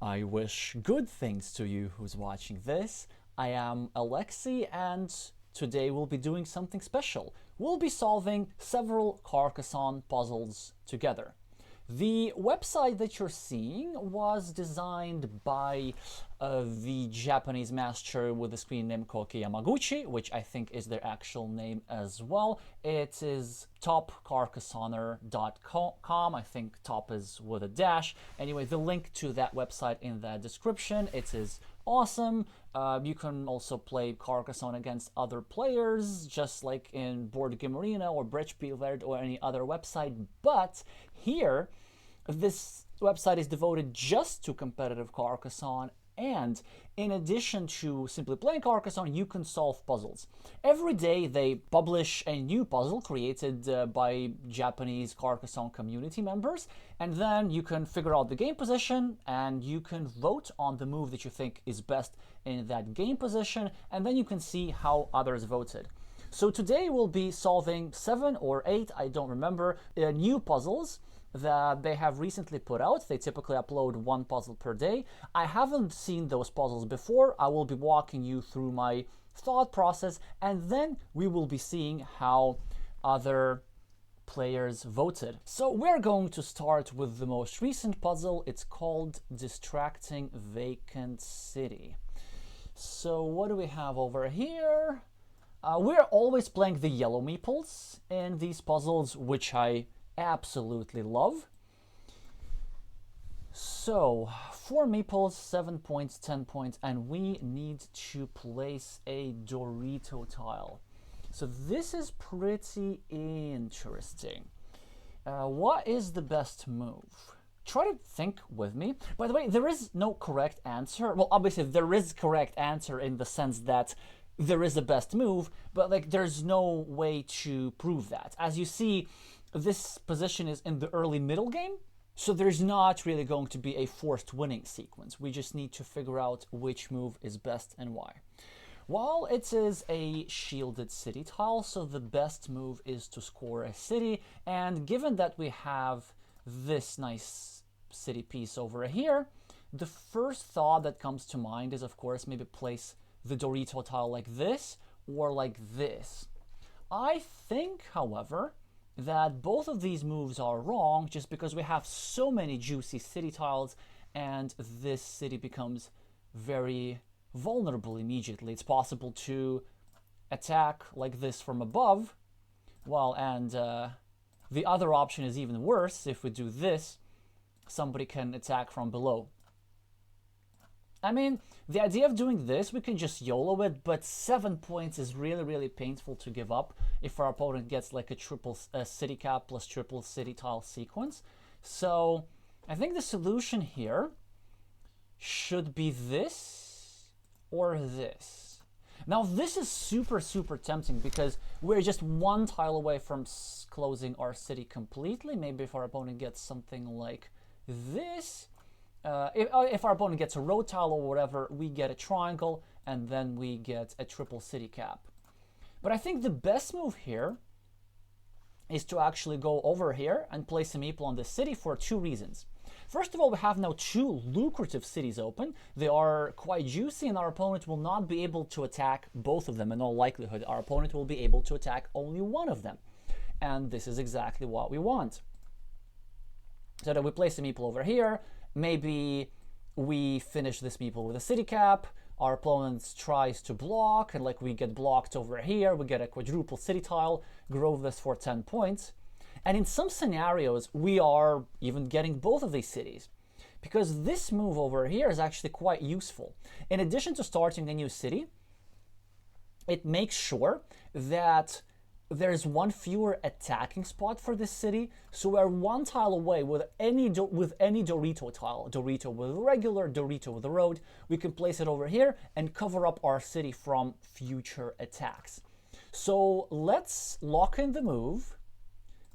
I wish good things to you who's watching this. I am Alexey, and today we'll be doing something special. We'll be solving several Carcassonne puzzles together. The website that you're seeing was designed by the Japanese master with the screen name Koki Yamaguchi, which I think is their actual name as well. It is topcarcassonner.com. I think top is with a dash. Anyway, the link to that website in the description. It is awesome. You can also play Carcassonne against other players, just like in Board Game Arena or Brettspielwelt or any other website. But here, this website is devoted just to competitive Carcassonne, and in addition to simply playing Carcassonne, you can solve puzzles. Every day they publish a new puzzle created by Japanese Carcassonne community members, and then you can figure out the game position, and you can vote on the move that you think is best in that game position, and then you can see how others voted. So today we'll be solving 7 or 8, I don't remember, new puzzles that they have recently put out. They typically upload 1 puzzle per day. I haven't seen those puzzles before. I will be walking you through my thought process, and then we will be seeing how other players voted. So we're going to start with the most recent puzzle. It's called Distracting Vacant City. So what do we have over here? We're always playing the yellow meeples in these puzzles, which I absolutely love. So 4 meeples, 7 points, 10 points, and we need to place a Dorito tile. So this is pretty interesting. What is the best move? Try to think with me. By the way, there is no correct answer. Well, obviously there is correct answer in the sense that there is a best move, but like there's no way to prove that. As you see, this position is in the early middle game, so there's not really going to be a forced winning sequence. We just need to figure out which move is best and why. Well, it is a shielded city tile, so the best move is to score a city, and given that we have this nice city piece over here, the first thought that comes to mind is, of course, maybe place the Dorito tile like this or like this. I think, however, that both of these moves are wrong just because we have so many juicy city tiles and this city becomes very vulnerable immediately. It's possible to attack like this from above. Well, and the other option is even worse. If we do this, somebody can attack from below. I mean, the idea of doing this, we can just YOLO it, but 7 points is really, really painful to give up if our opponent gets like a triple city cap plus triple city tile sequence. So I think the solution here should be this or this. Now this is super, super tempting because we're just 1 tile away from closing our city completely. Maybe if our opponent gets something like this, if our opponent gets a road tile or whatever, we get a triangle, and then we get a triple city cap. But I think the best move here is to actually go over here and place a meeple on the city for 2 reasons. First of all, we have now 2 lucrative cities open. They are quite juicy, and our opponent will not be able to attack both of them. In all likelihood, our opponent will be able to attack only one of them. And this is exactly what we want. So that we place a meeple over here. Maybe we finish this meeple with a city cap, our opponent tries to block, and like we get blocked over here, we get a quadruple city tile, grow this for 10 points. And in some scenarios, we are even getting both of these cities, because this move over here is actually quite useful. In addition to starting a new city, it makes sure that there's 1 fewer attacking spot for this city, so we're 1 tile away with any Dorito tile. Dorito with regular, Dorito with the road. We can place it over here and cover up our city from future attacks. So let's lock in the move,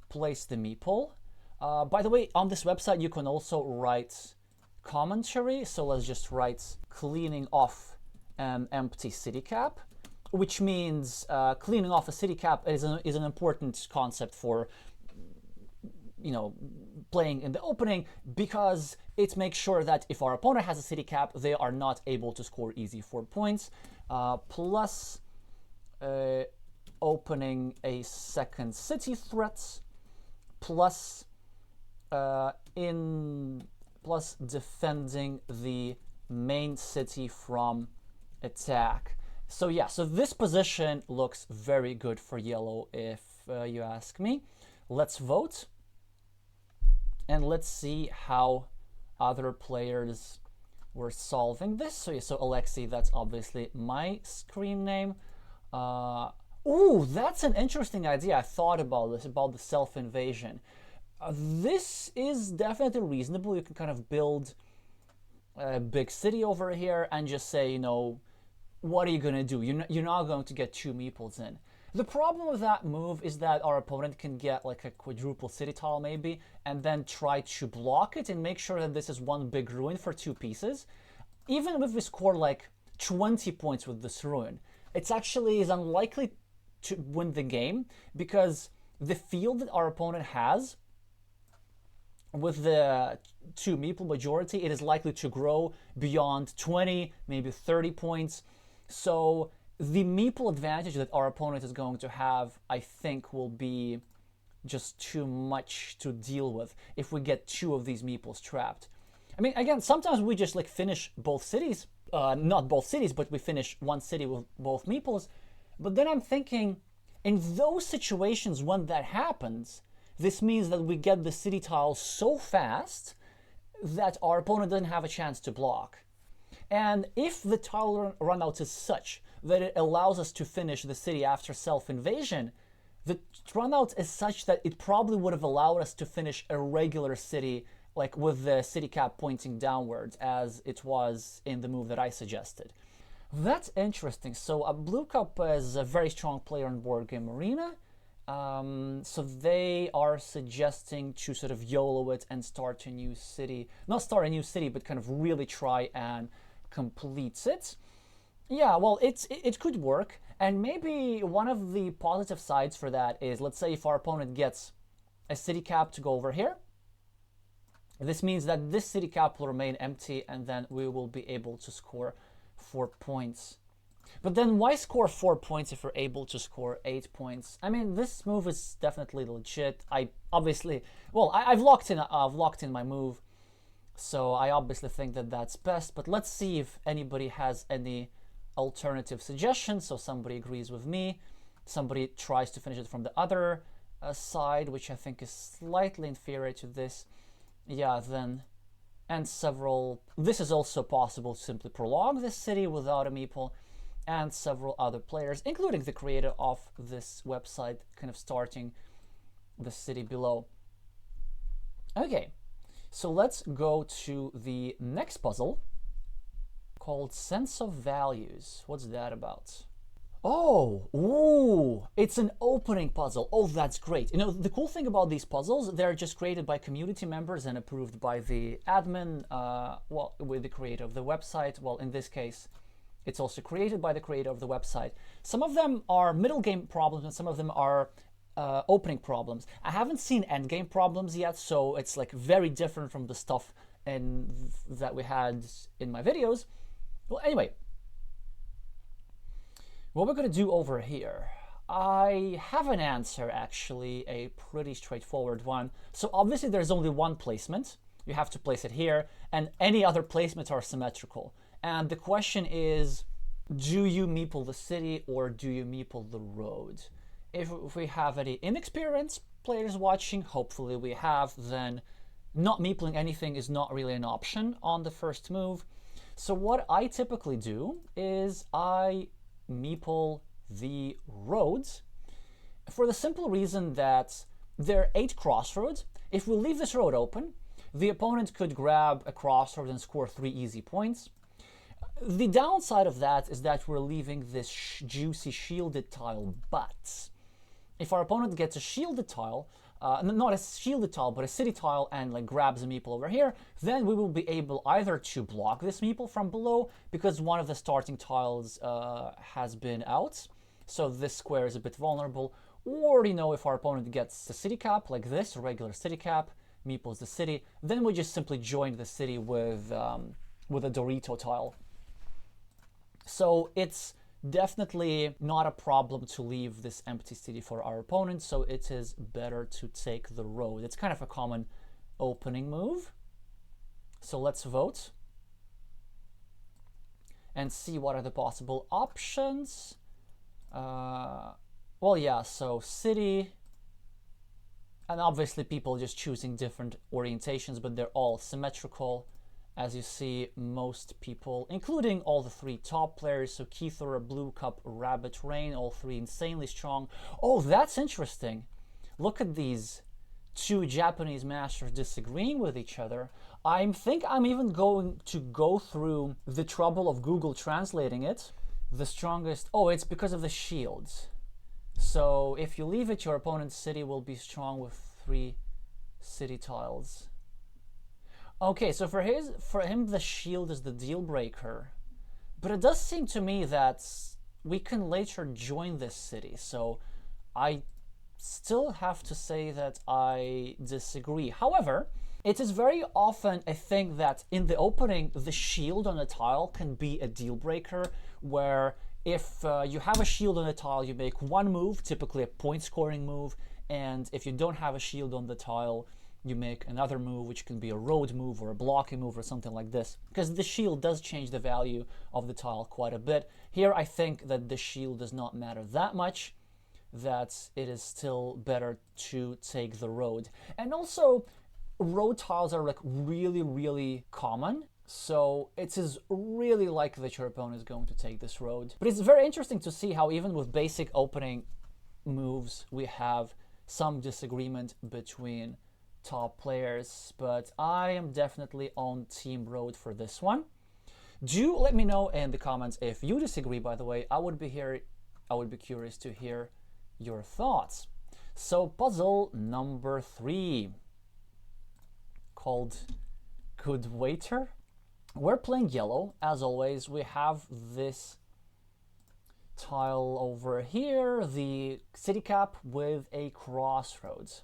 place the meeple. By the way, on this website you can also write commentary, so let's just write cleaning off an empty city cap, which means cleaning off a city cap is an important concept for you know, playing in the opening, because it makes sure that if our opponent has a city cap, they are not able to score easy 4 points. Plus opening a second city threat, plus plus defending the main city from attack. So yeah, so this position looks very good for yellow, if you ask me. Let's vote, and let's see how other players were solving this. So yeah, so Alexey, that's obviously my screen name. Ooh, that's an interesting idea. I thought about this, about the self-invasion. This is definitely reasonable. You can kind of build a big city over here and just say, you know, what are you going to do? You're not going to get 2 meeples in. The problem with that move is that our opponent can get like a quadruple city tile maybe, and then try to block it and make sure that this is one big ruin for 2 pieces. Even if we score like 20 points with this ruin, it's actually is unlikely to win the game, because the field that our opponent has with the 2 meeple majority, it is likely to grow beyond 20, maybe 30 points. So the meeple advantage that our opponent is going to have, I think, will be just too much to deal with if we get 2 of these meeples trapped. I mean, again, sometimes we just like finish both cities, not both cities, but we finish one city with both meeples. But then I'm thinking, in those situations when that happens, this means that we get the city tile so fast that our opponent doesn't have a chance to block. And if the tile run out is such that it allows us to finish the city after self-invasion, the run out is such that it probably would have allowed us to finish a regular city, like with the city cap pointing downwards, as it was in the move that I suggested. That's interesting. So Blue Cup is a very strong player in Board Game Arena. So they are suggesting to sort of YOLO it and start a new city. Not start a new city, but kind of really try and complete it. Yeah, well, it could work. And maybe one of the positive sides for that is, let's say if our opponent gets a city cap to go over here, this means that this city cap will remain empty, and then we will be able to score 4 points. But then why score 4 points if we're able to score 8 points? I mean, this move is definitely legit. I obviously, well, I've locked in my move, so I obviously think that that's best. But let's see if anybody has any alternative suggestions. So somebody agrees with me, somebody tries to finish it from the other side, which I think is slightly inferior to this. Yeah, then, and several. This is also possible to simply prolong this city without a meeple. And several other players, including the creator of this website, kind of starting the city below. Okay, so let's go to the next puzzle called Sense of Values. What's that about? Oh, ooh, it's an opening puzzle. Oh, that's great. You know, the cool thing about these puzzles, they're just created by community members and approved by the admin, well, with the creator of the website. Well, in this case, it's also created by the creator of the website. Some of them are middle game problems and some of them are opening problems. I haven't seen end game problems yet, so it's like very different from the stuff that we had in my videos. Well, anyway, what we're going to do over here, I have an answer, actually, a pretty straightforward one. So obviously there's only one placement. You have to place it here, and any other placements are symmetrical. And the question is, do you meeple the city or do you meeple the road? If we have any inexperienced players watching, hopefully we have, then not meepling anything is not really an option on the first move. So what I typically do is I meeple the roads for the simple reason that there are 8 crossroads. If we leave this road open, the opponent could grab a crossroad and score 3 easy points. The downside of that is that we're leaving this juicy shielded tile, but if our opponent gets a shielded tile, not a shielded tile, but a city tile, and like grabs a meeple over here, then we will be able either to block this meeple from below because one of the starting tiles has been out, so this square is a bit vulnerable, Or, you know, if our opponent gets a city cap like this, a regular city cap, meeples the city, then we just simply join the city with a Dorito tile. So it's definitely not a problem to leave this empty city for our opponent, so it is better to take the road. It's kind of a common opening move. So let's vote and see what are the possible options. Well, yeah, so city, and obviously people just choosing different orientations, but they're all symmetrical. As you see, most people, including all the three top players, so Keithor, Blue Cup, Rabbit, Rain, all three insanely strong. Oh, that's interesting. Look at these two Japanese masters disagreeing with each other. I think I'm even going to go through the trouble of Google translating it. The strongest, oh, it's because of the shields. So if you leave it, your opponent's city will be strong with 3 city tiles. Okay, so for him, the shield is the deal breaker. But it does seem to me that we can later join this city. So I still have to say that I disagree. However, it is very often a thing that in the opening, the shield on a tile can be a deal breaker, where if you have a shield on a tile, you make one move, typically a point scoring move, and if you don't have a shield on the tile, you make another move, which can be a road move or a blocking move or something like this, because the shield does change the value of the tile quite a bit. Here, I think that the shield does not matter that much, that it is still better to take the road. And also, road tiles are like really, really common, so it is really likely that your opponent is going to take this road. But it's very interesting to see how even with basic opening moves, we have some disagreement between top players, but I am definitely on Team Road for this one. Do let me know in the comments if you disagree, by the way. I would be curious to hear your thoughts. So puzzle number 3, called Good Waiter. We're playing yellow. As always, we have this tile over here, the city cap with a crossroads.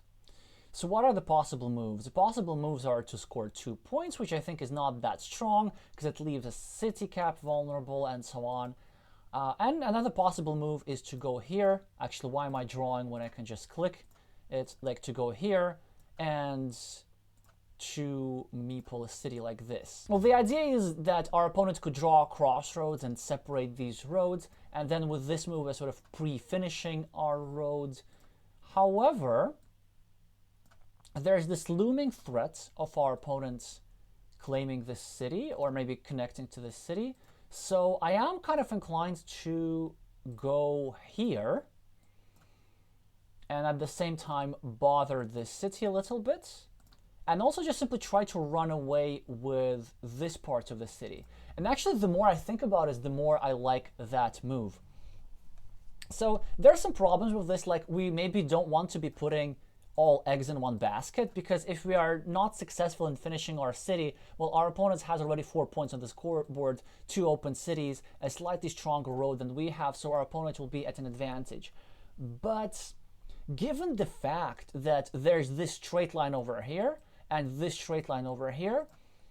So what are the possible moves? The possible moves are to score 2 points, which I think is not that strong because it leaves a city cap vulnerable and so on. And another possible move is to go here. Actually, why am I drawing when I can just click? It's like to go here and to meeple a city like this. Well, the idea is that our opponent could draw crossroads and separate these roads, and then with this move, we're sort of pre-finishing our roads. However, there's this looming threat of our opponents claiming this city or maybe connecting to this city. So I am kind of inclined to go here and at the same time bother this city a little bit, and also just simply try to run away with this part of the city. And actually, the more I think about it, the more I like that move. So there are some problems with this, like we maybe don't want to be putting all eggs in one basket, because if we are not successful in finishing our city, well, our opponent has already 4 points on the scoreboard, 2 open cities, a slightly stronger road than we have, so our opponent will be at an advantage. But given the fact that there's this straight line over here and this straight line over here,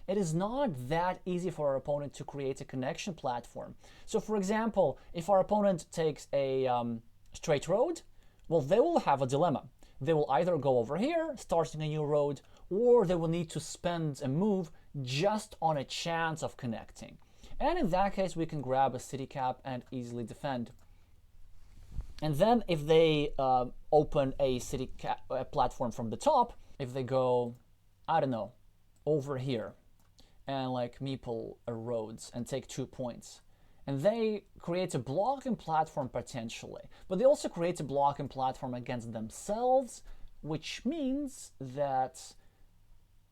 it is not that easy for our opponent to create a connection platform. So for example, if our opponent takes a straight road, well, they will have a dilemma. They will either go over here, starting a new road, or they will need to spend a move just on a chance of connecting. And in that case, we can grab a city cap and easily defend. And then if they open a city cap platform from the top, if they go, I don't know, over here, and like meeple roads and take 2 points, and they create a blocking platform potentially, but they also create a blocking platform against themselves, which means that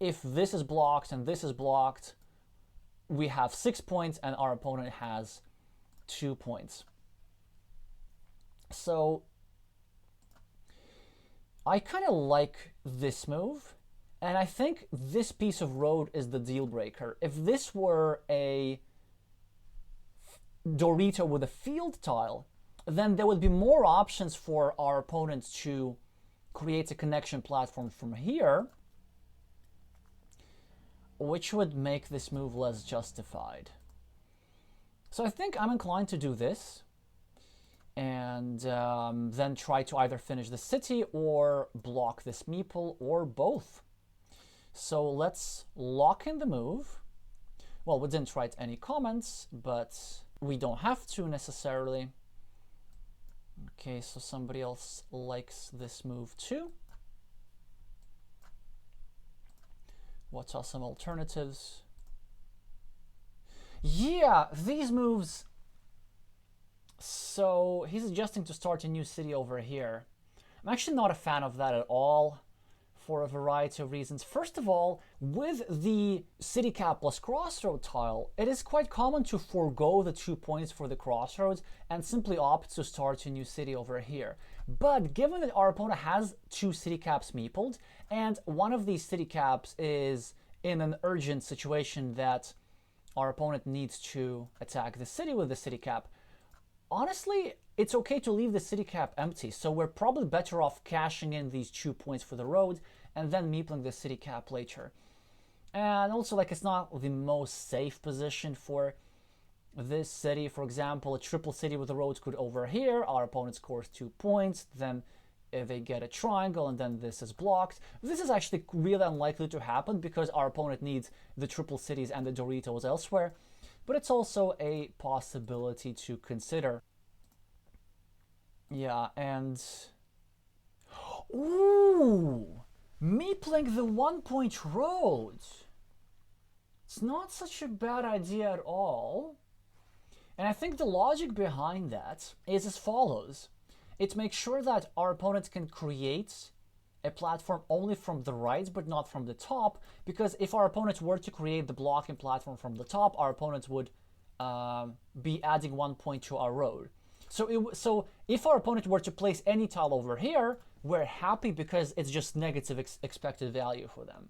if this is blocked and this is blocked, we have 6 points and our opponent has 2 points. So I kind of like this move, and I think this piece of road is the deal breaker. If this were a Dorito with a field tile, then there would be more options for our opponent to create a connection platform from here, which would make this move less justified. So I think I'm inclined to do this, and then try to either finish the city or block this meeple, or both. So let's lock in the move. Well, we didn't write any comments, but we don't have to necessarily. Okay, so somebody else likes this move too. What are some alternatives? Yeah, these moves. So he's suggesting to start a new city over here. I'm actually not a fan of that at all, for a variety of reasons. First of all, with the city cap plus crossroad tile, it is quite common to forego the 2 points for the crossroads and simply opt to start a new city over here. But given that our opponent has 2 city caps meepled, and one of these city caps is in an urgent situation that our opponent needs to attack the city with the city cap, honestly, it's okay to leave the city cap empty, so we're probably better off cashing in these 2 points for the road and then meepling the city cap later. And also, like, it's not the most safe position for this city. For example, a triple city with the roads could over here, our opponent scores 2 points, then they get a triangle, and then this is blocked. This is actually really unlikely to happen because our opponent needs the triple cities and the Doritos elsewhere, but it's also a possibility to consider. Yeah, and ooh, meepling the 1 point road. It's not such a bad idea at all. And I think the logic behind that is as follows. It makes sure that our opponent can create a platform only from the right but not from the top, because if our opponent were to create the blocking platform from the top, our opponent would be adding 1 point to our road. So if our opponent were to place any tile over here, we're happy because it's just negative expected value for them.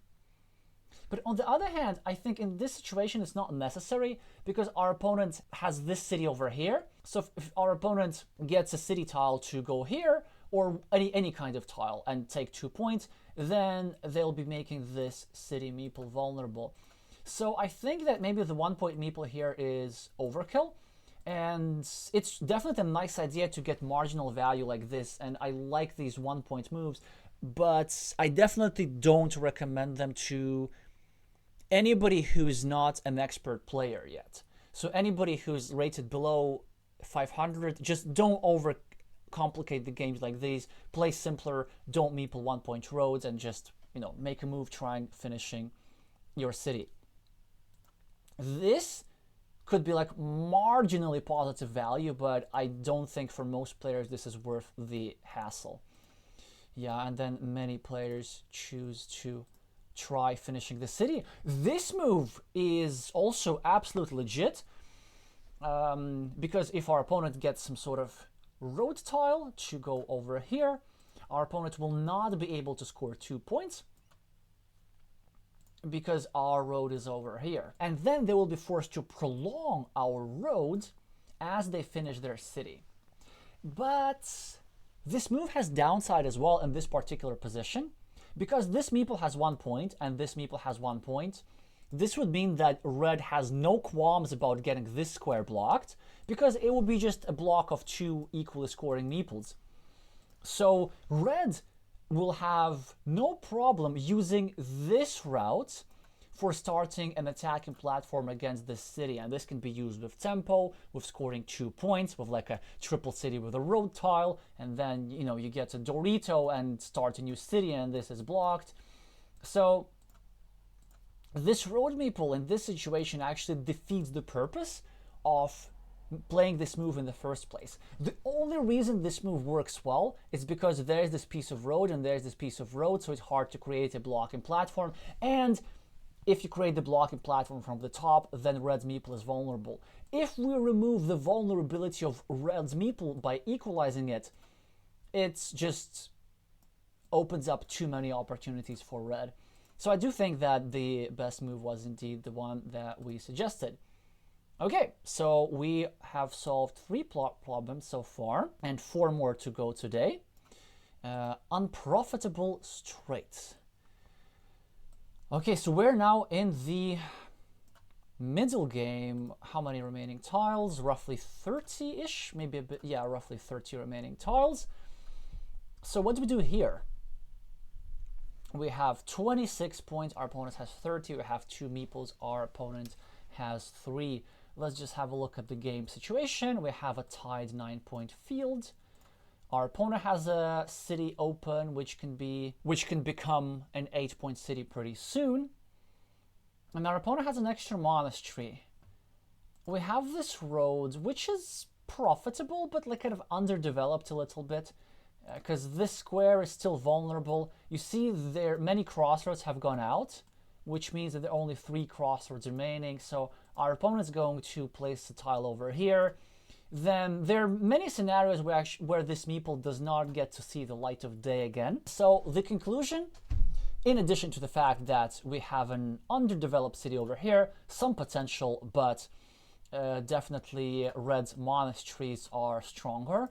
But on the other hand, I think in this situation it's not necessary because our opponent has this city over here. So if our opponent gets a city tile to go here, or any kind of tile, and take 2 points, then they'll be making this city meeple vulnerable. So I think that maybe the 1 point meeple here is overkill. And it's definitely a nice idea to get marginal value like this, and I like these 1 point moves, but I definitely don't recommend them to anybody who's not an expert player yet. So anybody who's rated below 500, just don't overcomplicate the games like these. Play simpler, don't meeple 1 point roads, and just, make a move trying finishing your city. This could be like marginally positive value, but I don't think for most players this is worth the hassle. Yeah, and then many players choose to try finishing the city. This move is also absolutely legit, because if our opponent gets some sort of road tile to go over here, our opponent will not be able to score 2 points because our road is over here. And then they will be forced to prolong our road as they finish their city. But this move has downside as well in this particular position, because this meeple has 1 point and this meeple has 1 point. This would mean that red has no qualms about getting this square blocked, because it will be just a block of 2 equally scoring meeples. So red will have no problem using this route for starting an attacking platform against this city, and this can be used with tempo, with scoring 2 points, with like a triple city with a road tile, and then you get a Dorito and start a new city, and this is blocked. So this road meeple in this situation actually defeats the purpose of playing this move in the first place. The only reason this move works well is because there's this piece of road and there's this piece of road, so it's hard to create a blocking platform. And if you create the blocking platform from the top, then red's meeple is vulnerable. If we remove the vulnerability of red's meeple by equalizing it, it's just opens up too many opportunities for red. So I do think that the best move was indeed the one that we suggested. Okay, so we have solved 3 problems so far, and 4 more to go today. Unprofitable straight. Okay, so we're now in the middle game. How many remaining tiles? Roughly 30-ish, maybe a bit, yeah, roughly 30 remaining tiles. So what do we do here? We have 26 points, our opponent has 30, we have 2 meeples, our opponent has 3. Let's just have a look at the game situation. We have a tied 9-point field. Our opponent has a city open, which can become an 8-point city pretty soon. And our opponent has an extra monastery. We have this road, which is profitable, but like kind of underdeveloped a little bit, because this square is still vulnerable. You see there many crossroads have gone out, which means that there are only 3 crossroads remaining. So our opponent is going to place a tile over here. Then there are many scenarios where this meeple does not get to see the light of day again. So the conclusion, in addition to the fact that we have an underdeveloped city over here, some potential, but definitely red monasteries are stronger.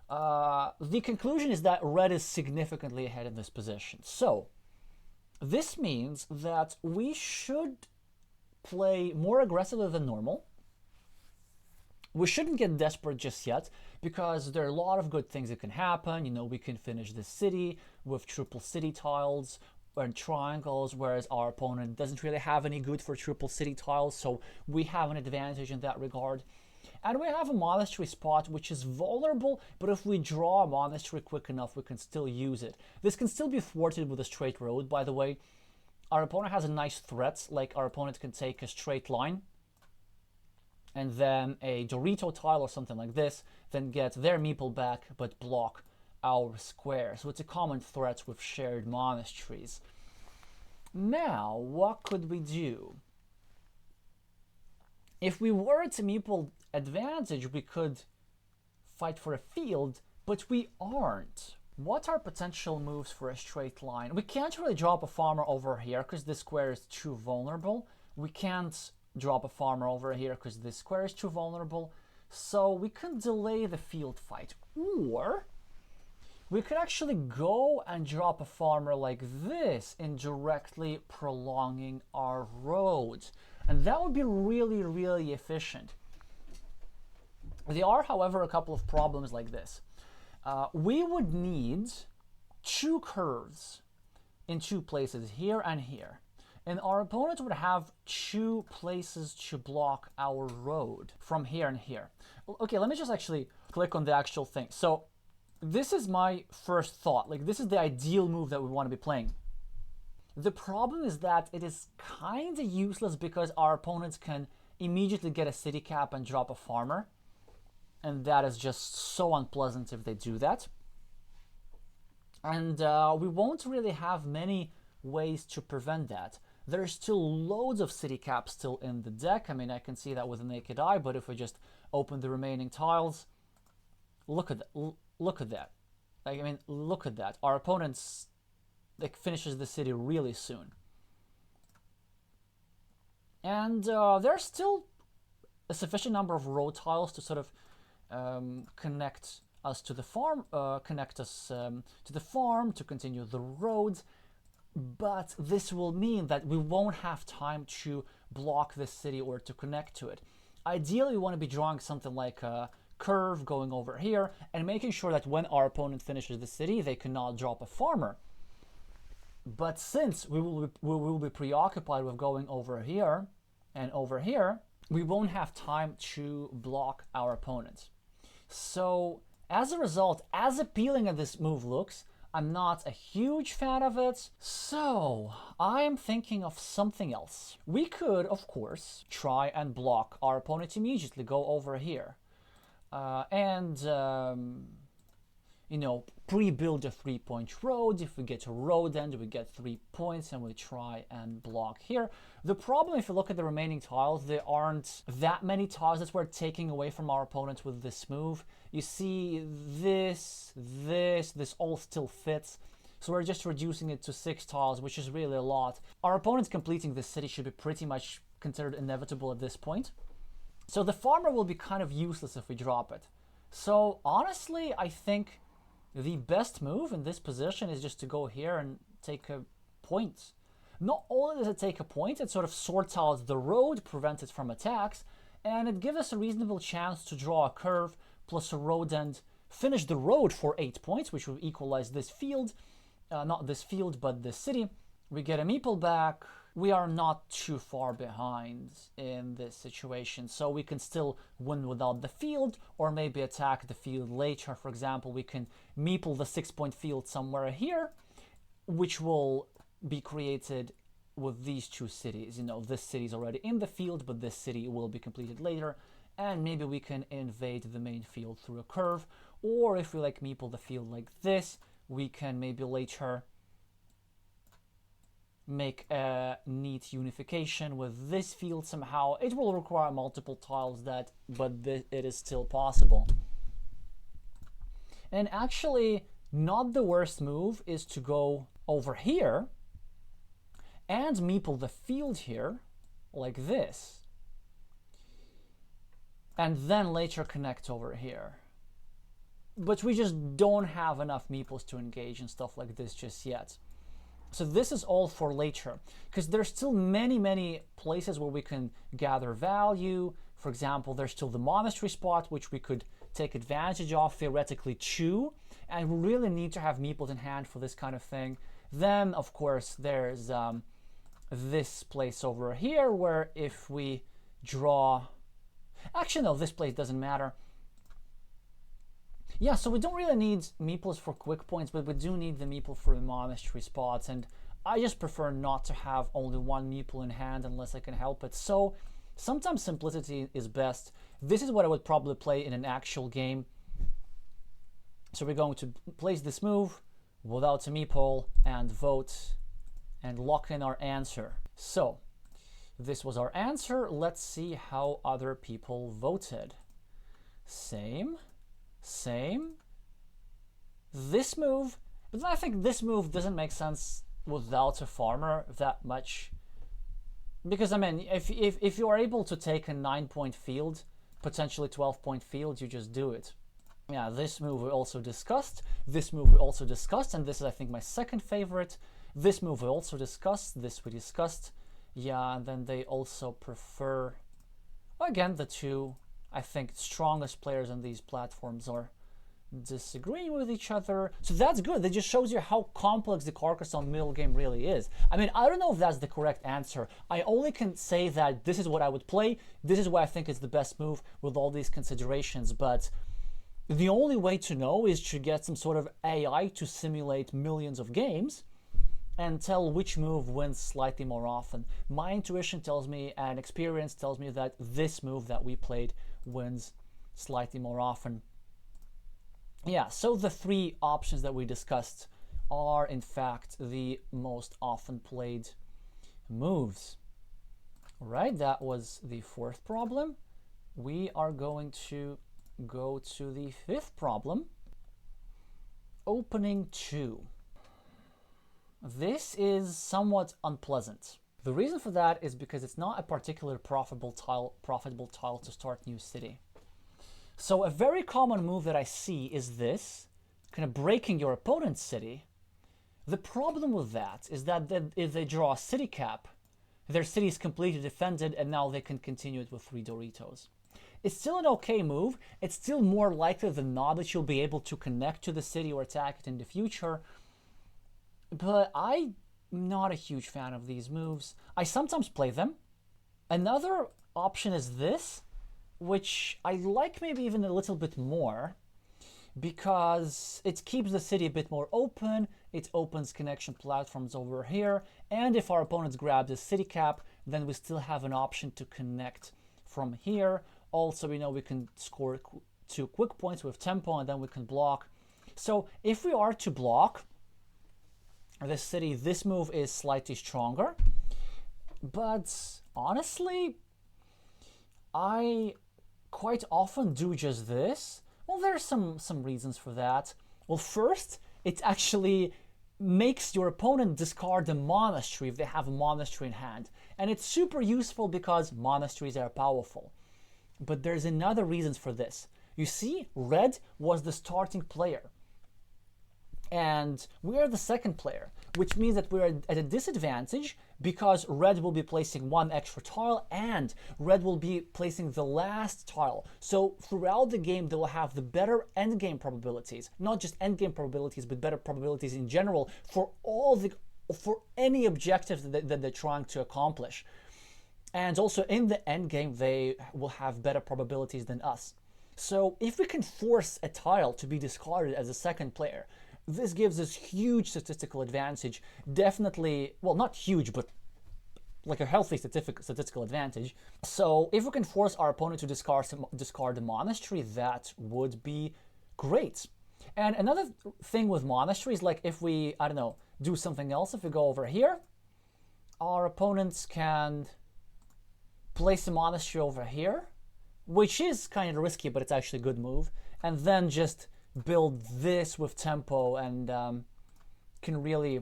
The conclusion is that red is significantly ahead in this position. So this means that we should play more aggressively than normal. We shouldn't get desperate just yet, because there are a lot of good things that can happen. You know, we can finish this city with triple city tiles and triangles, whereas our opponent doesn't really have any good for triple city tiles, so we have an advantage in that regard. And we have a monastery spot which is vulnerable, but if we draw a monastery quick enough, we can still use it. This can still be thwarted with a straight road, by the way. Our opponent has a nice threat, like our opponent can take a straight line and then a Dorito tile or something like this, then get their meeple back but block our square. So it's a common threat with shared monasteries. Now, what could we do? If we were to meeple advantage, we could fight for a field, but we aren't. What are potential moves for a straight line? We can't really drop a farmer over here because this square is too vulnerable. We can't drop a farmer over here because this square is too vulnerable. So we can delay the field fight. Or we could actually go and drop a farmer like this, indirectly prolonging our road. And that would be really, really efficient. There are, however, a couple of problems like this. We would need 2 curves in 2 places, here and here. And our opponent would have 2 places to block our road from here and here. Okay, let me just actually click on the actual thing. So this is my first thought. Like, this is the ideal move that we want to be playing. The problem is that it is kind of useless because our opponents can immediately get a city cap and drop a farmer. And that is just so unpleasant if they do that. And we won't really have many ways to prevent that. There's still loads of city caps still in the deck. I mean, I can see that with the naked eye, but if we just open the remaining tiles, look at that. Look at that. Like, I mean, look at that. Our opponent's finishes the city really soon. And there's still a sufficient number of road tiles to sort of connect us to the farm, to the farm, to continue the roads. But this will mean that we won't have time to block this city or to connect to it. Ideally, we want to be drawing something like a curve going over here and making sure that when our opponent finishes the city, they cannot drop a farmer. But since we will be preoccupied with going over here and over here, we won't have time to block our opponent. So as a result, as appealing as this move looks, I'm not a huge fan of it. So I'm thinking of something else. We could, of course, try and block our opponent immediately, go over here. You know, pre-build a 3-point road. If we get a road end, we get 3 points and we try and block here. The problem, if you look at the remaining tiles, there aren't that many tiles that we're taking away from our opponent with this move. You see this all still fits. So we're just reducing it to 6 tiles, which is really a lot. Our opponent completing this city should be pretty much considered inevitable at this point. So the farmer will be kind of useless if we drop it. So honestly, I think the best move in this position is just to go here and take a point. Not only does it take a point, it sort of sorts out the road, prevents it from attacks, and it gives us a reasonable chance to draw a curve plus a road and finish the road for 8 points, which will equalize this field. Not this field, but this city. We get a meeple back. We are not too far behind in this situation, so we can still win without the field, or maybe attack the field later. For example, we can meeple the 6-point field somewhere here, which will be created with these two cities. You know, this city is already in the field, but this city will be completed later, and maybe we can invade the main field through a curve, or if we like meeple the field like this, we can maybe later make a neat unification with this field somehow. It will require multiple tiles, but it is still possible. And actually, not the worst move is to go over here and meeple the field here like this, and then later connect over here. But we just don't have enough meeples to engage and stuff like this just yet. So this is all for later, because there's still many places where we can gather value. For example, there's still the monastery spot, which we could take advantage of theoretically too, and we really need to have meeples in hand for this kind of thing. Then, of course, there's this place over here, where if we draw... Actually, no, this place doesn't matter. Yeah, so we don't really need meeples for quick points, but we do need the meeple for the monastery spots, and I just prefer not to have only one meeple in hand unless I can help it. So sometimes simplicity is best. This is what I would probably play in an actual game. So we're going to place this move without a meeple and vote and lock in our answer. So this was our answer. Let's see how other people voted. Same. This move, but I think this move doesn't make sense without a farmer that much, because I mean, if you are able to take a 9-point field, potentially 12-point field, you just do it. Yeah, this move we also discussed. This move we also discussed, and this is, I think, my second favorite. This move we also discussed. This we discussed. Yeah, and then they also prefer, again, the two, I think, strongest players on these platforms are disagreeing with each other. So that's good. That just shows you how complex the Carcassonne middle game really is. I mean, I don't know if that's the correct answer. I only can say that this is what I would play. This is what I think is the best move with all these considerations. But the only way to know is to get some sort of AI to simulate millions of games and tell which move wins slightly more often. My intuition tells me, and experience tells me, that this move that we played wins slightly more often. Yeah, so the three options that we discussed are in fact the most often played moves. All right, that was the fourth problem. We are going to go to the fifth problem. Opening 2. This is somewhat unpleasant. The reason for that is because it's not a particularly profitable tile to start new city. So a very common move that I see is this, kind of breaking your opponent's city. The problem with that is that if they draw a city cap, their city is completely defended, and now they can continue it with 3 Doritos. It's still an okay move. It's still more likely than not that you'll be able to connect to the city or attack it in the future. But I'm not a huge fan of these moves. I sometimes play them. Another option is this, which I like maybe even a little bit more, because it keeps the city a bit more open, it opens connection platforms over here, and if our opponents grab the city cap, then we still have an option to connect from here. Also, we know we can score 2 quick points with tempo, and then we can block. So if we are to block this city, this move is slightly stronger, but honestly, I quite often do just this. Well, there's some reasons for that. Well, first, it actually makes your opponent discard a monastery if they have a monastery in hand. And it's super useful because monasteries are powerful. But there's another reason for this. You see, red was the starting player. And we are the second player, which means that we're at a disadvantage because red will be placing one extra tile and red will be placing the last tile. So throughout the game, they will have the better endgame probabilities, not just endgame probabilities, but better probabilities in general for any objective that they're trying to accomplish. And also in the endgame, they will have better probabilities than us. So if we can force a tile to be discarded as a second player, this gives us huge statistical advantage. Definitely, well, not huge, but like a healthy statistical advantage. So if we can force our opponent to discard the monastery, that would be great. And another thing with monasteries, like if we, I don't know, do something else, if we go over here, our opponents can place a monastery over here, which is kind of risky, but it's actually a good move, and then just build this with tempo and can really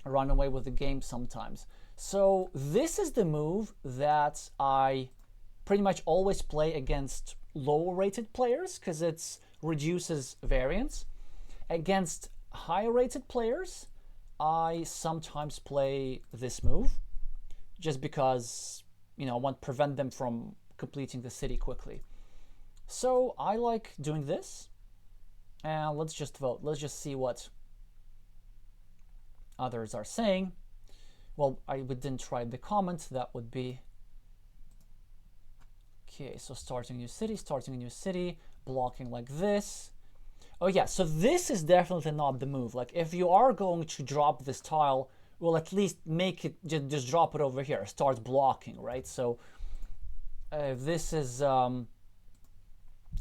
run away with the game sometimes. So this is the move that I pretty much always play against lower rated players because it reduces variance. Against higher rated players, I sometimes play this move just because, you know, I want to prevent them from completing the city quickly. So I like doing this. And let's just vote. Let's just see what others are saying. Well, we didn't try the comment. That would be... Okay, so starting a new city, blocking like this. Oh yeah, so this is definitely not the move. Like if you are going to drop this tile, well, at least make it, just drop it over here. Start blocking, right? So this is...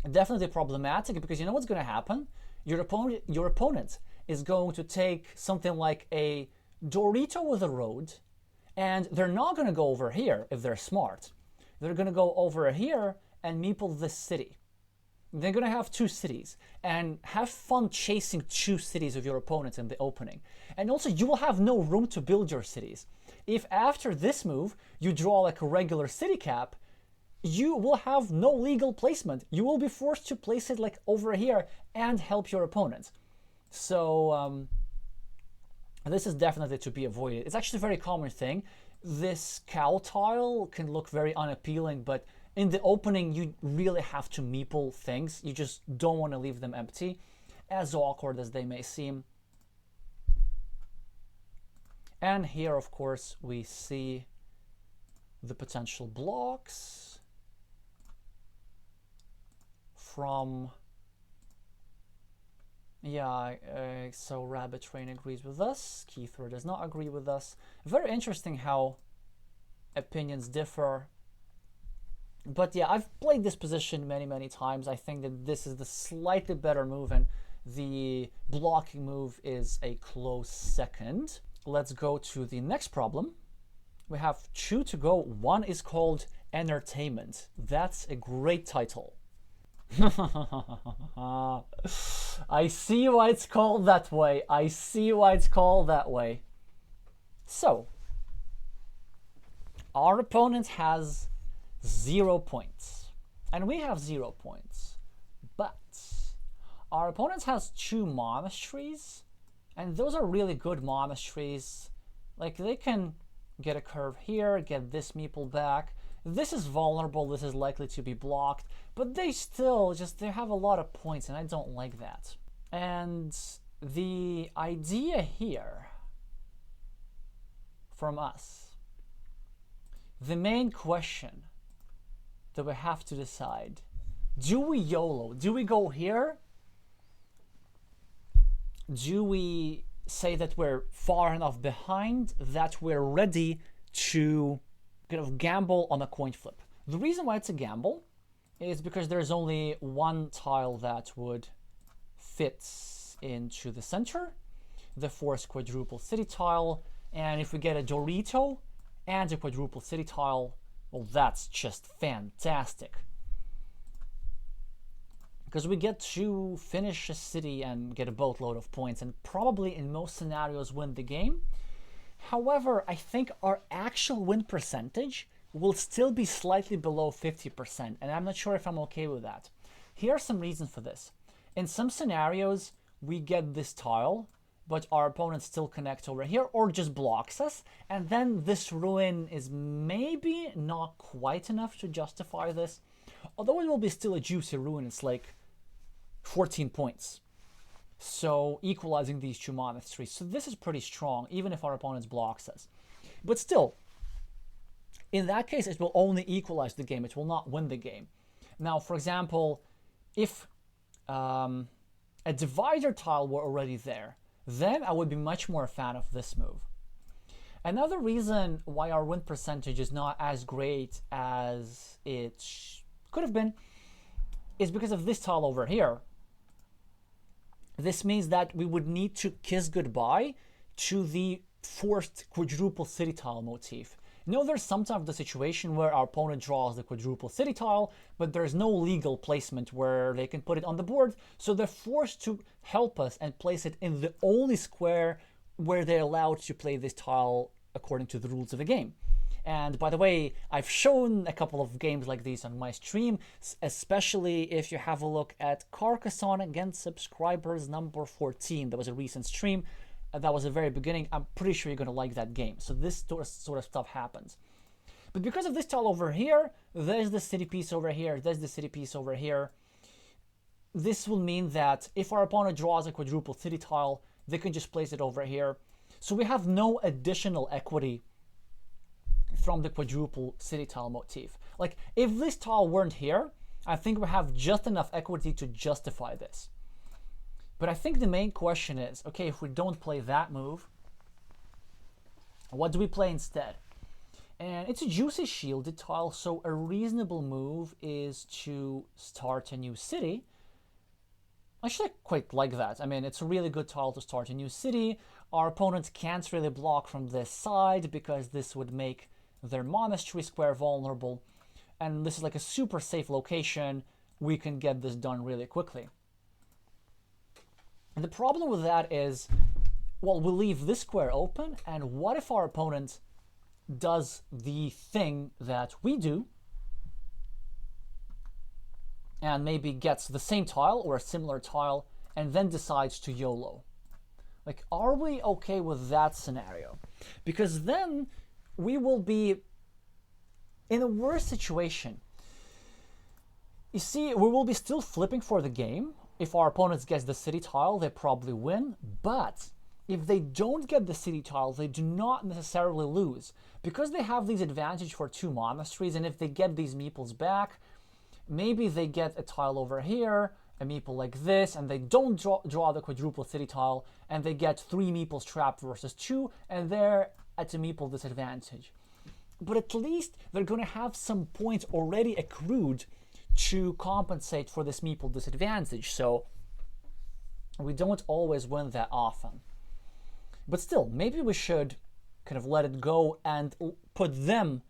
definitely problematic because you know what's going to happen? Your opponent is going to take something like a Dorito with a road, and they're not going to go over here if they're smart. They're going to go over here and meeple this city. They're going to have two cities and have fun chasing two cities of your opponents in the opening. And also you will have no room to build your cities. If after this move you draw like a regular city cap, you will have no legal placement. You will be forced to place it like over here and help your opponent. So this is definitely to be avoided. It's actually a very common thing. This cow tile can look very unappealing, but in the opening you really have to meeple things. You just don't want to leave them empty, as awkward as they may seem. And here, of course, we see the potential blocks from, yeah, so Rabbit Train agrees with us, Keithra does not agree with us. Very interesting how opinions differ. But yeah, I've played this position many times. I think that this is the slightly better move, and the blocking move is a close second. Let's go to the next problem. We have two to go. One is called Entertainment. That's a great title. I see why it's called that way. I see why it's called that way. So, our opponent has 0 points, and we have 0 points. But our opponent has 2 monasteries, and those are really good monasteries. Like, they can get a curve here, get this meeple back. This is vulnerable, this is likely to be blocked, but they still they have a lot of points, and I don't like that. And the idea here from us, the main question that we have to decide, do we YOLO? Do we go here? Do we say that we're far enough behind that we're ready to kind of gamble on a coin flip? The reason why it's a gamble is because there's only one tile that would fit into the center, the forced quadruple city tile, and if we get a Dorito and a quadruple city tile, well, that's just fantastic. Because we get to finish a city and get a boatload of points, and probably in most scenarios win the game. However, I think our actual win percentage will still be slightly below 50%, and I'm not sure if I'm okay with that. Here are some reasons for this. In some scenarios, we get this tile, but our opponent still connects over here or just blocks us, and then this ruin is maybe not quite enough to justify this, although it will be still a juicy ruin. It's like 14 points. So equalizing these two monasteries. So this is pretty strong, even if our opponent blocks us. But still, in that case, it will only equalize the game. It will not win the game. Now, for example, if a divider tile were already there, then I would be much more a fan of this move. Another reason why our win percentage is not as great as it could have been is because of this tile over here. This means that we would need to kiss goodbye to the forced quadruple city tile motif. You know, there's sometimes the situation where our opponent draws the quadruple city tile, but there's no legal placement where they can put it on the board, so they're forced to help us and place it in the only square where they're allowed to play this tile according to the rules of the game. And by the way, I've shown a couple of games like these on my stream, especially if you have a look at Carcassonne against subscribers number 14. That was a recent stream. That was the very beginning. I'm pretty sure you're going to like that game. So this sort of stuff happens. But because of this tile over here, there's the city piece over here, there's the city piece over here. This will mean that if our opponent draws a quadruple city tile, they can just place it over here. So we have no additional equity from the quadruple city tile motif. Like, if this tile weren't here, I think we have just enough equity to justify this. But I think the main question is, okay, if we don't play that move, what do we play instead? And it's a juicy shielded tile, so a reasonable move is to start a new city. Actually, I quite like that. I mean, it's a really good tile to start a new city. Our opponents can't really block from this side because this would make their monastery square vulnerable. And this is like a super safe location. We can get this done really quickly. And the problem with that is, well, we leave this square open, and what if our opponent does the thing that we do and maybe gets the same tile or a similar tile and then decides to YOLO? Like, are we okay with that scenario? Because then we will be in a worse situation. You see, we will be still flipping for the game. If our opponents get the city tile, they probably win. But if they don't get the city tile, they do not necessarily lose. Because they have these advantage for two monasteries, and if they get these meeples back, maybe they get a tile over here, a meeple like this, and they don't draw the quadruple city tile, and they get 3 meeples trapped versus 2, and they're at a meeple disadvantage. But at least they're going to have some points already accrued to compensate for this meeple disadvantage, so we don't always win that often. But still, maybe we should kind of let it go and put them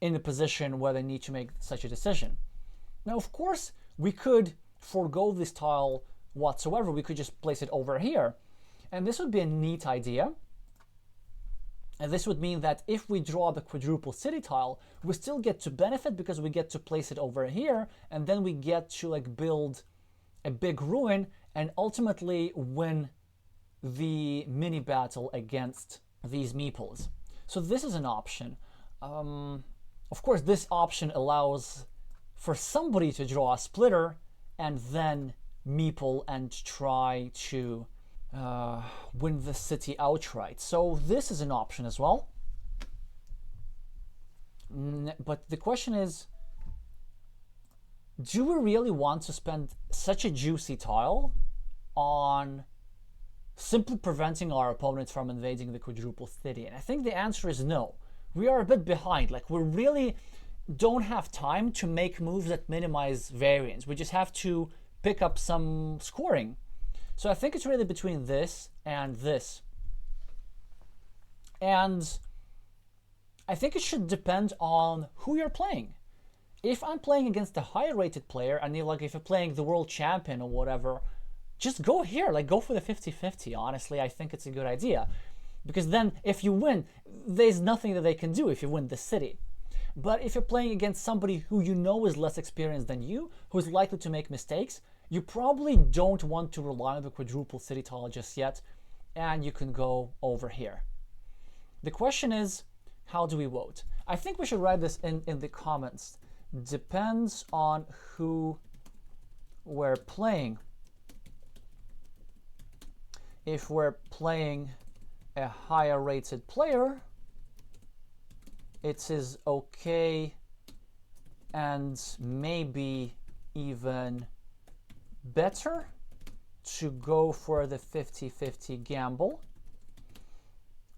in a position where they need to make such a decision. Now, of course, we could forego this tile whatsoever. We could just place it over here, and this would be a neat idea. And this would mean that if we draw the quadruple city tile, we still get to benefit because we get to place it over here, and then we get to like build a big ruin and ultimately win the mini battle against these meeples. So this is an option. Of course, this option allows for somebody to draw a splitter and then meeple and try to win the city outright. So this is an option as well. But the question is, do we really want to spend such a juicy tile on simply preventing our opponents from invading the quadruple city? And I think the answer is no. We are a bit behind. Like, we really don't have time to make moves that minimize variance. We just have to pick up some scoring. So I think it's really between this and this. And I think it should depend on who you're playing. If I'm playing against a higher rated player, and if you're playing the world champion or whatever, just go here, like go for the 50-50. Honestly, I think it's a good idea. Because then if you win, there's nothing that they can do if you win the city. But if you're playing against somebody who you know is less experienced than you, who's likely to make mistakes, you probably don't want to rely on the quadruple city tile just yet, and you can go over here. The question is, how do we vote? I think we should write this in the comments. Depends on who we're playing. If we're playing a higher rated player, it is okay and maybe even better to go for the 50-50 gamble.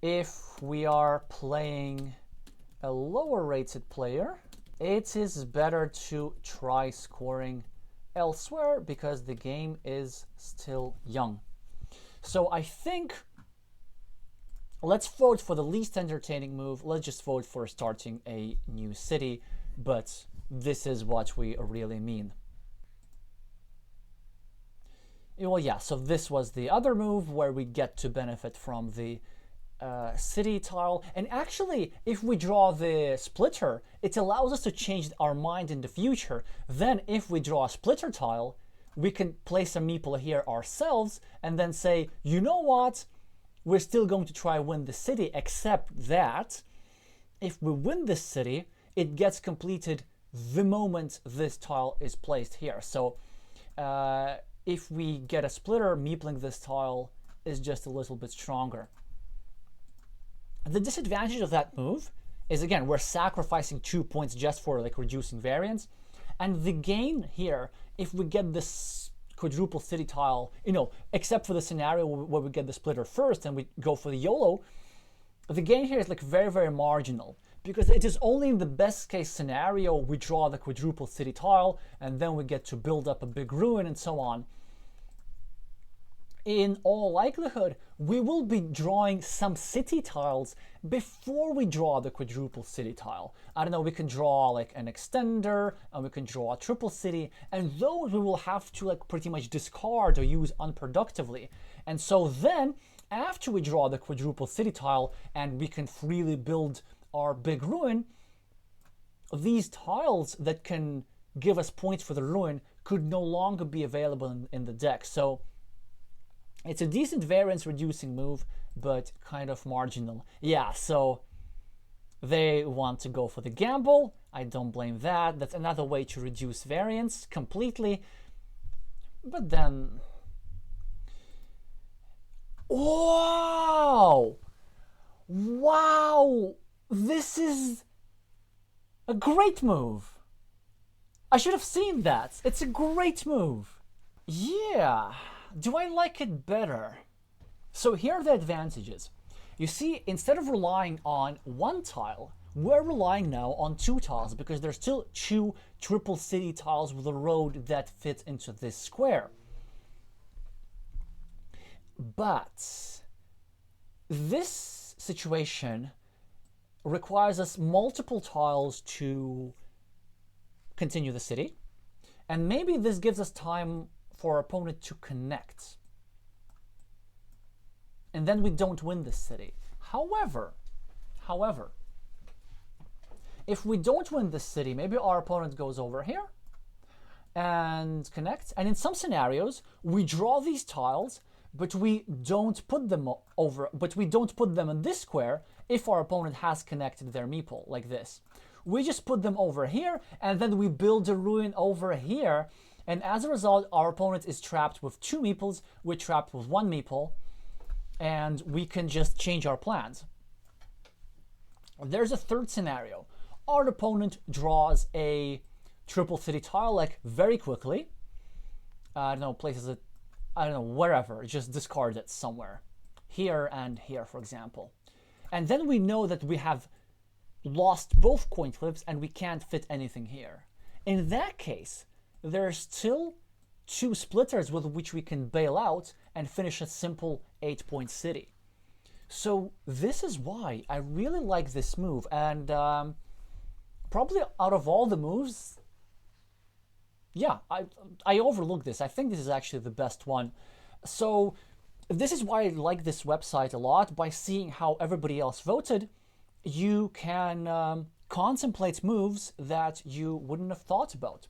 If we are playing a lower rated player, it is better to try scoring elsewhere because the game is still young. So I think let's vote for the least entertaining move. Let's just vote for starting a new city, but this is what we really mean. Well, yeah, so this was the other move where we get to benefit from the city tile. And actually, if we draw the splitter, it allows us to change our mind in the future. Then if we draw a splitter tile, we can place a meeple here ourselves and then say, you know what? We're still going to try win the city, except that if we win this city, it gets completed the moment this tile is placed here. So if we get a splitter, meepling this tile is just a little bit stronger. The disadvantage of that move is, again, we're sacrificing 2 points just for like reducing variance. And the gain here, if we get this quadruple city tile, except for the scenario where we get the splitter first and we go for the YOLO, the gain here is like very, very marginal, because it is only in the best case scenario we draw the quadruple city tile and then we get to build up a big ruin and so on. In all likelihood, we will be drawing some city tiles before we draw the quadruple city tile. I don't know, we can draw like an extender and we can draw a triple city, and those we will have to like pretty much discard or use unproductively. And so then after we draw the quadruple city tile and we can freely build our big ruin, these tiles that can give us points for the ruin could no longer be available in the deck. So it's a decent variance reducing move, but kind of marginal. Yeah, so they want to go for the gamble. I don't blame that. That's another way to reduce variance completely. But then, wow! Wow! This is a great move. I should have seen that. It's a great move. Yeah. Do I like it better? So here are the advantages. You see, instead of relying on one tile, we're relying now on 2 tiles because there's still 2 triple city tiles with a road that fits into this square. But this situation requires us multiple tiles to continue the city. And maybe this gives us time for our opponent to connect. And then we don't win this city. However, if we don't win this city, maybe our opponent goes over here and connects. And in some scenarios, we draw these tiles, but we don't put them in this square if our opponent has connected their meeple, like this. We just put them over here, and then we build a ruin over here. And as a result, our opponent is trapped with 2 meeples, we're trapped with 1 meeple, and we can just change our plans. There's a third scenario. Our opponent draws a triple city tile like very quickly. I don't know, places it, I don't know, wherever, just discard it somewhere. Here and here, for example. And then we know that we have lost both coin flips and we can't fit anything here. In that case, there are still 2 splitters with which we can bail out and finish a simple 8-point city. So this is why I really like this move, and probably out of all the moves, yeah, I overlooked this. I think this is actually the best one. So this is why I like this website a lot. By seeing how everybody else voted, you can contemplate moves that you wouldn't have thought about.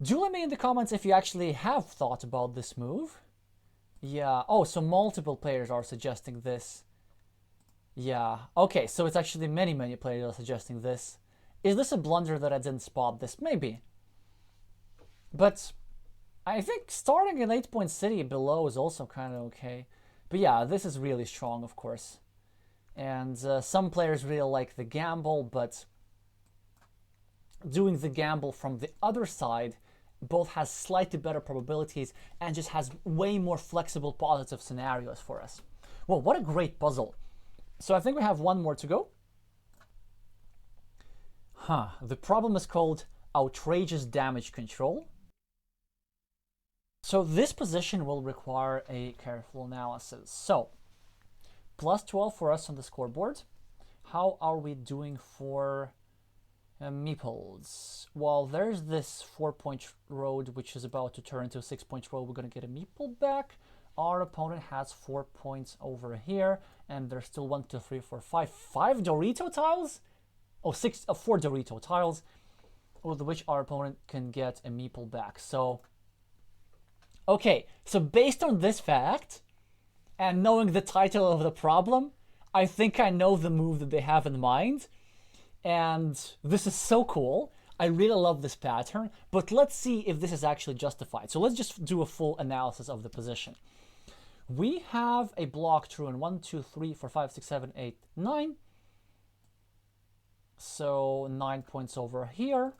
Do let me in the comments if you actually have thought about this move. Yeah, oh, so multiple players are suggesting this. Yeah, okay, so it's actually many players are suggesting this. Is this a blunder that I didn't spot this? Maybe. But I think starting an 8-point city below is also kind of okay. But yeah, this is really strong, of course. And some players really like the gamble, but doing the gamble from the other side both has slightly better probabilities and just has way more flexible positive scenarios for us. Well, what a great puzzle. So I think we have one more to go. The problem is called outrageous damage control. So this position will require a careful analysis. So plus 12 for us on the scoreboard. How are we doing for meeples? Well, there's this 4-point road which is about to turn into a 6-point road. We're going to get a meeple back. Our opponent has 4 points over here, and there's still 1, 2, 3, 4, 5 Dorito tiles. Oh, 4 Dorito tiles, with which our opponent can get a meeple back. So, okay, so based on this fact, and knowing the title of the problem, I think I know the move that they have in mind. And this is so cool. I really love this pattern, but let's see if this is actually justified. So let's just do a full analysis of the position. We have a block true in 1, 2, 3, 4, 5, 6, 7, 8, 9. So 9 points over here.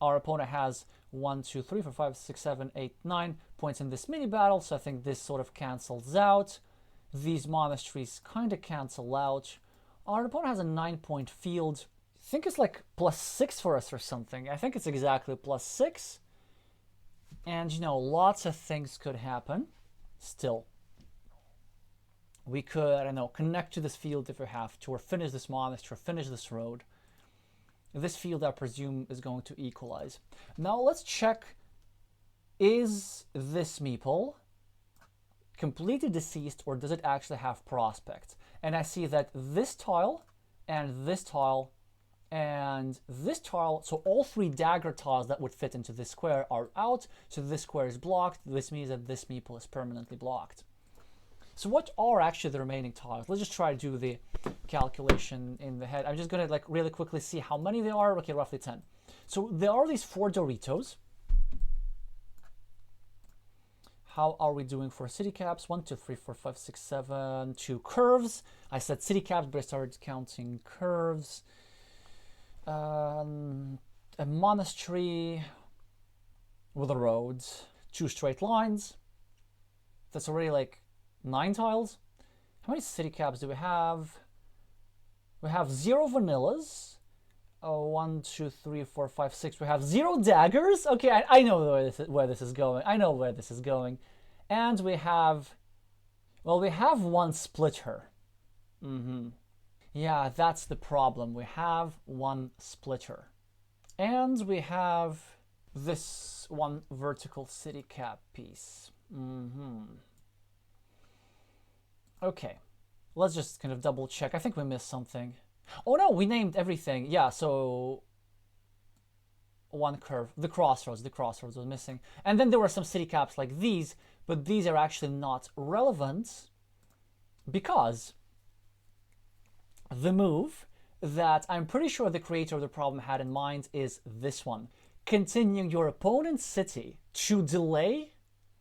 Our opponent has 1, 2, 3, 4, 5, 6, 7, 8, 9 points in this mini battle. So I think this sort of cancels out. These monasteries kind of cancel out. Our opponent has a 9-point field. I think it's like +6 for us or something. I think it's exactly +6. And, you know, lots of things could happen still. We could, I don't know, connect to this field if we have to, or finish this monastery, or finish this road. This field, I presume, is going to equalize. Now let's check, is this meeple completely deceased, or does it actually have prospect? And I see that this tile, and this tile, and this tile, so all 3 dagger tiles that would fit into this square are out, so this square is blocked. This means that this meeple is permanently blocked. So what are actually the remaining tiles? Let's just try to do the calculation in the head. I'm just going to like really quickly see how many there are. Okay, roughly 10. So there are these 4 Doritos. How are we doing for city caps? 1, 2, 3, 4, 5, 6, 7. 2 curves. I said city caps, but I started counting curves. A monastery with a road. 2 straight lines. That's already like 9 tiles. How many city caps do we have? We have 0 vanillas. 1, 2, 3, 4, 5, 6. We have 0 daggers. Okay, I know where this is going. I know where this is going. And we have, well, we have 1 splitter. Yeah, that's the problem. We have 1 splitter. And we have this 1 vertical city cap piece. Okay, let's just kind of double check. I think we missed something. Oh no, we named everything. Yeah, so 1 curve, the crossroads was missing. And then there were some city caps like these, but these are actually not relevant because the move that I'm pretty sure the creator of the problem had in mind is this one. Continuing your opponent's city to delay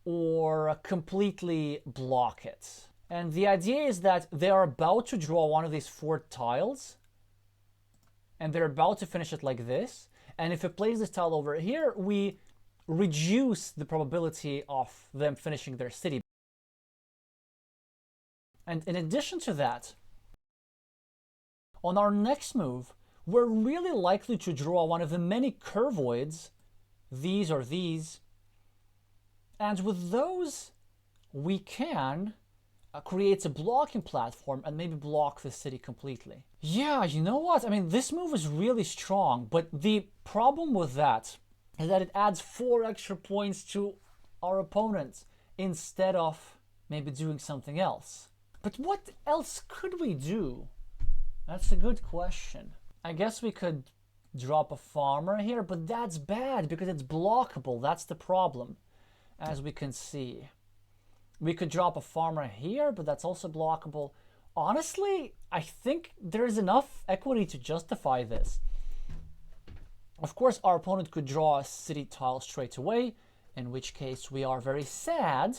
or completely block it. And the idea is that they are about to draw one of these 4 tiles, and they're about to finish it like this. And if it plays this tile over here, we reduce the probability of them finishing their city. And in addition to that, on our next move, we're really likely to draw one of the many curvoids, these or these. And with those, we can create a blocking platform and maybe block the city completely. Yeah, you know what? I mean, this move is really strong, but the problem with that is that it adds 4 extra points to our opponent instead of maybe doing something else. But what else could we do? That's a good question. I guess we could drop a farmer here, but that's bad because it's blockable. That's the problem, as we can see. We could drop a farmer here, but that's also blockable. Honestly, I think there's enough equity to justify this. Of course, our opponent could draw a city tile straight away, in which case we are very sad.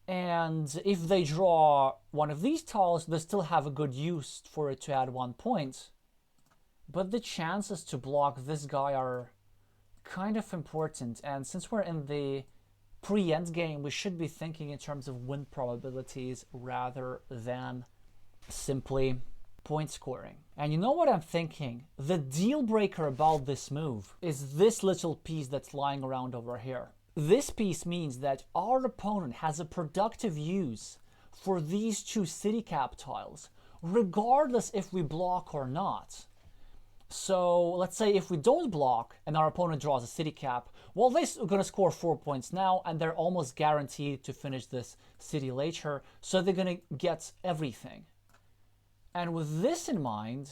And if they draw one of these tiles, they still have a good use for it to add 1 point. But the chances to block this guy are kind of important. And since we're in the pre-end game, we should be thinking in terms of win probabilities rather than simply point scoring. And you know what I'm thinking? The deal breaker about this move is this little piece that's lying around over here. This piece means that our opponent has a productive use for these two city cap tiles, regardless if we block or not. So let's say if we don't block and our opponent draws a city cap, well, they're going to score 4 points now and they're almost guaranteed to finish this city later, so they're going to get everything. And with this in mind,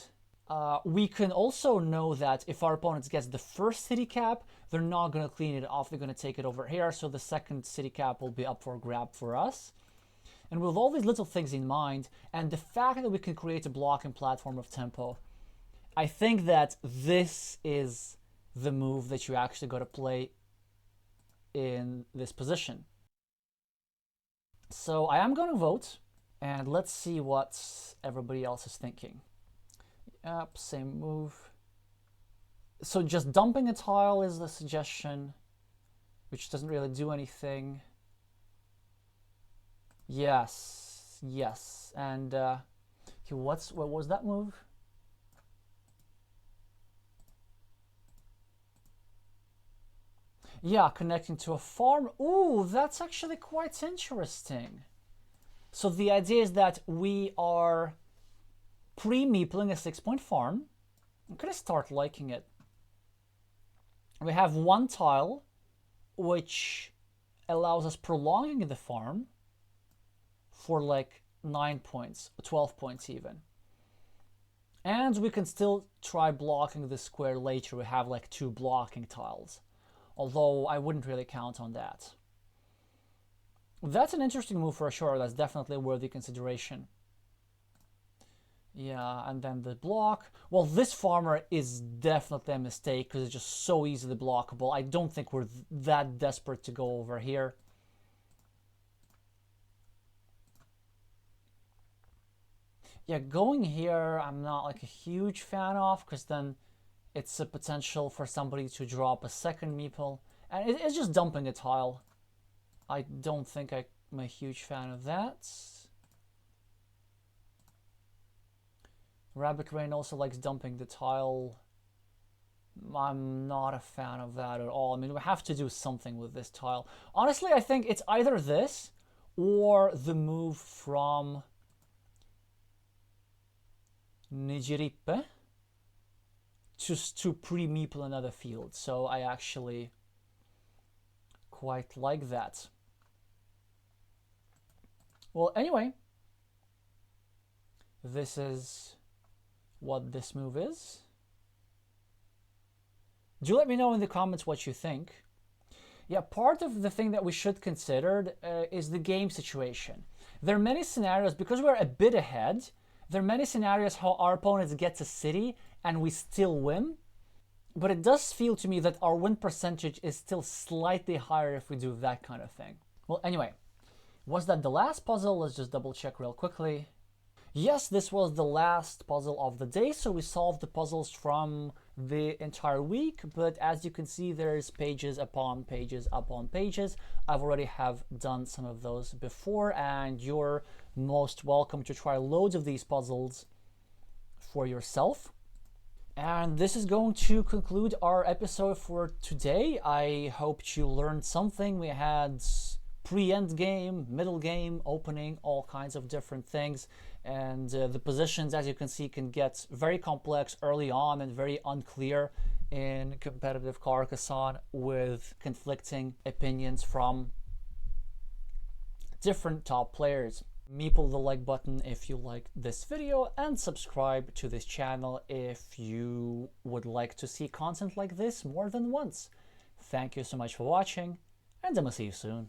we can also know that if our opponent gets the first city cap, they're not going to clean it off. They're going to take it over here. So the second city cap will be up for grab for us. And with all these little things in mind, and the fact that we can create a blocking platform of tempo, I think that this is the move that you actually got to play in this position. So I am going to vote, and let's see what everybody else is thinking. Yep, same move. So just dumping a tile is the suggestion, which doesn't really do anything. Yes, yes. And what was that move? Yeah, connecting to a farm. Ooh, that's actually quite interesting. So the idea is that we are pre-meepling a 6-point farm. I'm gonna start liking it. We have one tile, which allows us prolonging the farm for like 9 points, 12 points even. And we can still try blocking the square later. We have like 2 blocking tiles, although I wouldn't really count on that. That's an interesting move for sure. That's definitely a worthy consideration. Yeah, and then the block. Well, this farmer is definitely a mistake because it's just so easily blockable. I don't think we're that desperate to go over here. Yeah, going here, I'm not like a huge fan of, because then it's a potential for somebody to drop a second meeple. And it's just dumping a tile. I don't think I'm a huge fan of that. Rabbit Rain also likes dumping the tile. I'm not a fan of that at all. I mean, we have to do something with this tile. Honestly, I think it's either this or the move from Nijiripe to pre-meeple another field. So I actually quite like that. Well, anyway, this is what this move is. Do let me know in the comments what you think. Yeah, part of the thing that we should consider is the game situation. There are many scenarios, because we're a bit ahead, there are many scenarios how our opponents get a city and we still win. But it does feel to me that our win percentage is still slightly higher if we do that kind of thing. Well, anyway, was that the last puzzle? Let's just double check real quickly. Yes, this was the last puzzle of the day, so we solved the puzzles from the entire week, but as you can see, there's pages upon pages upon pages. I've already have done some of those before, and you're most welcome to try loads of these puzzles for yourself. And this is going to conclude our episode for today. I hope you learned something. We had pre-end game, middle game, opening, all kinds of different things. And the positions, as you can see, can get very complex early on and very unclear in competitive Carcassonne with conflicting opinions from different top players. Meeple the like button if you liked this video, and subscribe to this channel if you would like to see content like this more than once. Thank you so much for watching, and I will see you soon.